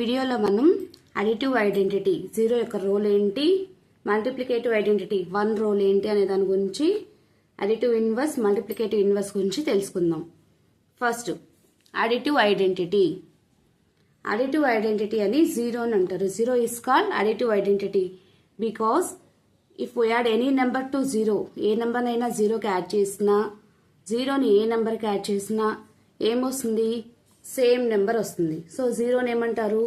వీడియోలో మనం additive identity 0 యొక్క రోల్ ఏంటి, మల్టిప్లికేటివ్ ఐడెంటిటీ 1 రోల్ ఏంటి అనే దాని గురించి, అడిటివ్ ఇన్వర్స్, మల్టిప్లికేటివ్ ఇన్వర్స్ గురించి తెలుసుకుందాం. First additive identity. Additive identity అని 0 అని అంటారు. 0 is called additive identity because if we add any number to 0, A number అయినా 0కి యాడ్ చేసినా, 0ని ఏ నెంబర్కి యాడ్ చేసినా ఏమొస్తుంది? సేమ్ నెంబర్ వస్తుంది. సో 0ని ఏమంటారు?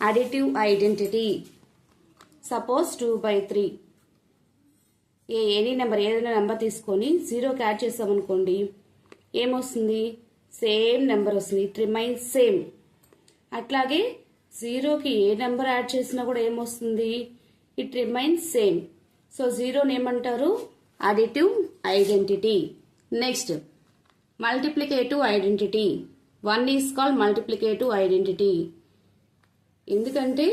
Additive identity. Suppose 2/3 any number, ఏదైనా నెంబర్ తీసుకొని 0కి యాడ్ చేస్తామనుకోండి, ఏమొస్తుంది? సేమ్ నెంబర్ వస్తుంది. It remains same. అట్లాగే 0కి ఏ నెంబర్ యాడ్ చేసినా కూడా ఏమొస్తుంది? It remains same. సో 0ని ఏమంటారు? Additive identity. Next multiplicative identity. 1 is called multiplicative identity. ఎందుకంటే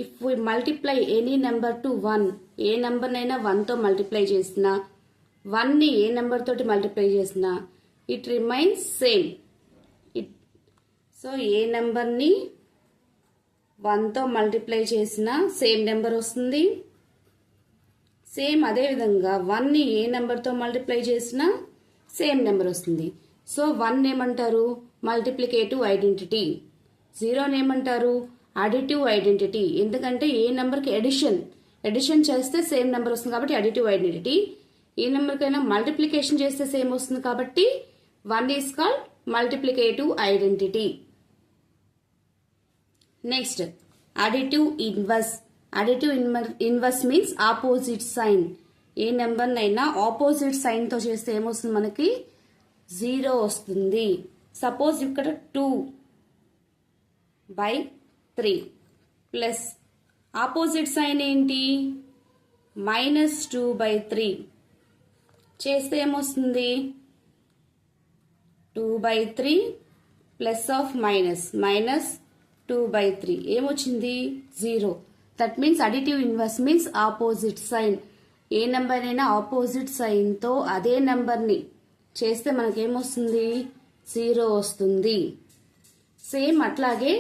if we multiply any number to 1, ఏ నెంబర్నైనా 1తో మల్టిప్లై చేసినా, 1ని ఏ నెంబర్ తోటి మల్టిప్లై చేసినా ఇట్ రిమైన్స్ సేమ్. సో ఏ నెంబర్ని 1తో మల్టిప్లై చేసినా సేమ్ నెంబర్ వస్తుంది. సేమ్ అదేవిధంగా 1ని ఏ నెంబర్తో మల్టిప్లై చేసినా సేమ్ నెంబర్ వస్తుంది. సో 1 ఏమంటారు? Multiplicative identity. 0ని ఏమంటారు? Additive identity. ఎందుకంటే ఏ నెంబర్కి ఎడిషన్ చేస్తే సేమ్ నెంబర్ వస్తుంది కాబట్టి అడిటివ్ ఐడెంటిటీ. ఏ నెంబర్కైనా మల్టిప్లికేషన్ చేస్తే సేమ్ వస్తుంది కాబట్టి 1 is called multiplicative identity. Next additive inverse. Additive inverse means opposite sign. ఏ నెంబర్నైనా ఆపోజిట్ సైన్తో చేస్తే ఏమొస్తుంది? మనకి 0 వస్తుంది. సపోజ్ ఇక్కడ 2/3 ప్లస్ ఆపోజిట్ సైన్ ఏంటి? -2/3 చేస్తే ఏమొస్తుంది? 2/3 ప్లస్ ఆఫ్ -2/3 ఏమొచ్చింది? 0. That means additive inverse means opposite sign. ఏ నెంబర్ అయినా ఆపోజిట్ సైన్తో అదే నెంబర్ని చేస్తే మనకేమొస్తుంది? 0 వస్తుంది. సేమ్ అట్లాగే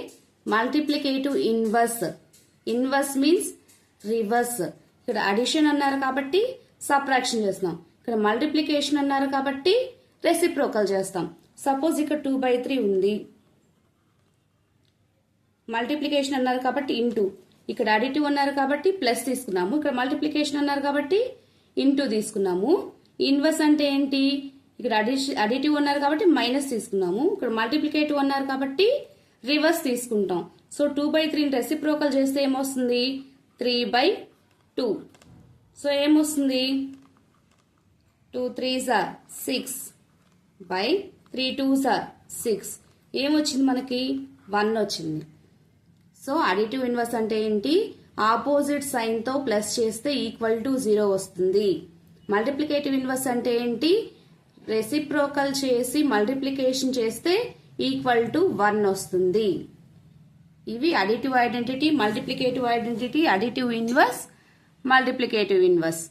multiplicative inverse. Inverse means reverse. ఇక్కడ అడిషన్ అన్నారు కాబట్టి సబ్ట్రాక్షన్ చేస్తాం. ఇక్కడ మల్టిప్లికేషన్ అన్నారు కాబట్టి రెసిప్రోకల్ చేస్తాం. సపోజ్ ఇక్కడ 2/3 ఉంది, మల్టిప్లికేషన్ అన్నారు కాబట్టి ఇంటూ, ఇక్కడ అడిటివ్ అన్నారు కాబట్టి ప్లస్ తీసుకున్నాము, ఇక్కడ మల్టిప్లికేషన్ అన్నారు కాబట్టి ఇంటూ తీసుకున్నాము. ఇన్వర్స్ అంటే ఏంటి? ఇక్కడ అడిటివ్ అన్నారు కాబట్టి మైనస్ తీసుకున్నాము, ఇక్కడ మల్టిప్లికేటివ్ అన్నారు కాబట్టి రివర్స్ తీసుకుంటాం. సో 2/3 రెసిప్రోకల్ చేస్తే ఏమొస్తుంది? 3/2. సో ఏమొస్తుంది? 2 3s are 6/3 2s are 6. ఏమొచ్చింది మనకి? 1 వచ్చింది. సో అడిటివ్ ఇన్వర్స్ అంటే ఏంటి? ఆపోజిట్ సైన్తో ప్లస్ చేస్తే ఈక్వల్ టు 0 వస్తుంది. మల్టిప్లికేటివ్ ఇన్వర్స్ అంటే ఏంటి? రెసిప్రోకల్ చేసి మల్టిప్లికేషన్ చేస్తే ఈక్వల్ టు 1 వస్తుంది. ఇవి additive identity, multiplicative identity, additive inverse, multiplicative inverse.